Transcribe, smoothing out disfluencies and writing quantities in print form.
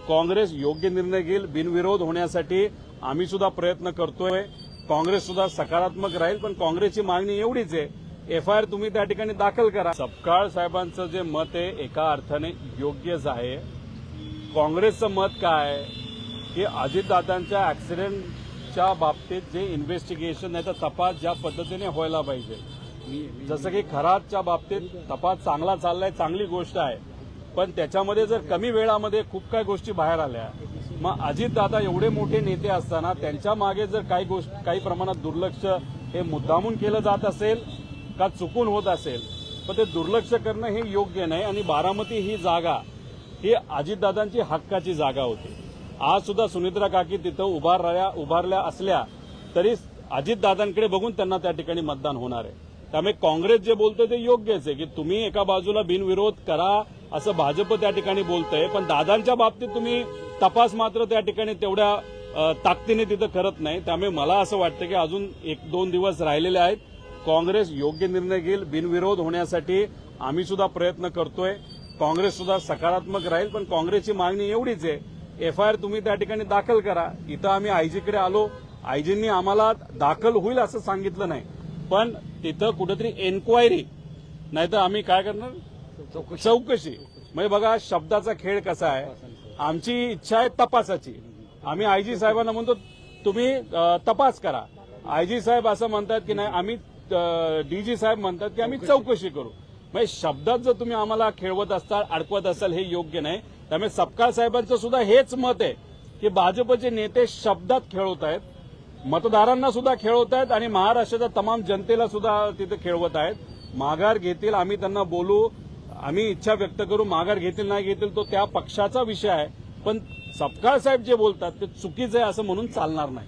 काँग्रेस योग्य निर्णय घेईल. बिनविरोध होण्यासाठी आम्ही सुद्धा प्रयत्न करतोय. काँग्रेस सुद्धा सकारात्मक राहील. पण काँग्रेसची मागणी एवढीच आहे, एफआयआर तुम्ही त्या ठिकाणी दाखल करा. सपकाळ साहेबांचं जे मत आहे एका अर्थाने योग्यच आहे. काँग्रेसचं मत काय की अजितदादांच्या ऍक्सिडेंटच्या बाबतीत जे इन्व्हेस्टिगेशन नाही तर तपास ज्या पद्धतीने व्हायला पाहिजे, जसं की खरातच्या बाबतीत तपास चांगला चाललाय, चांगली गोष्ट आहे. पण त्याच्यामध्ये जर कमी वेळामध्ये खूप काही गोष्टी बाहेर आल्या, मग अजितदादा एवढे मोठे नेते असताना त्यांच्या मागे जर काही प्रमाणात दुर्लक्ष हे मुद्दामून केलं जात असेल का चुकून होत असेल, पण ते दुर्लक्ष करणं हे योग्य नाही. आणि बारामती ही जागा ही अजितदादांची हक्काची जागा होती. आज सुद्धा सुनित्रा काकी तिथं उभारल्या असल्या तरी अजितदादांकडे बघून त्यांना त्या ठिकाणी मतदान होणार आहे. त्यामुळे काँग्रेस जे बोलतंय ते योग्यच आहे की तुम्ही एका बाजूला बिनविरोध करा असं भाजप त्या ठिकाणी बोलतंय, पण दादांच्या बाबतीत तुम्ही तपास मात्र त्या ठिकाणी तेवढ्या ताकदीने तिथं करत नाही. त्यामुळे मला असं वाटतं की अजून 1-2 दिवस राहिलेले आहेत. काँग्रेस योग्य निर्णय घेईल. बिनविरोध होण्यासाठी आम्ही सुद्धा प्रयत्न करतोय. काँग्रेस सुद्धा सकारात्मक राहील. पण काँग्रेसची मागणी एवढीच आहे, एफआयआर तुम्ही त्या ठिकाणी दाखल करा. इथं आम्ही आयजीकडे आलो, आयजींनी आम्हाला दाखल होईल असं सांगितलं नाही, पण तिथं कुठेतरी एन्क्वायरी नाहीतर आम्ही काय करणार, चौकशी. म्हणजे बघा शब्दाचा खेळ कसा आहे. आमची इच्छा आहे तपासाची. आम्ही आयजी साहेबांना म्हणतो तुम्ही तपास करा. आयजी साहेब असं म्हणतात की नाही, आम्ही डीजी साहेब म्हणतात की आम्ही चौकशी करू. म्हणजे शब्दात जर तुम्ही आम्हाला खेळवत असाल, अडकवत असाल, हे योग्य नाही. त्यामुळे सपकाळ साहेबांचं सुद्धा हेच मत आहे की भाजपचे नेते शब्दात खेळवत आहेत, मतदारांना सुद्धा खेळवत आहेत आणि महाराष्ट्राच्या तमाम जनतेला सुद्धा तिथे खेळवत आहेत. माघार घेतील, आम्ही त्यांना बोलू, आम्ही इच्छा व्यक्त करू. माघार घेतील नाही घेतील तो त्या पक्षाचा विषय आहे. पण सपकाळ साहेब जे बोलतात ते चुकीचं आहे असं म्हणून चालणार नाही.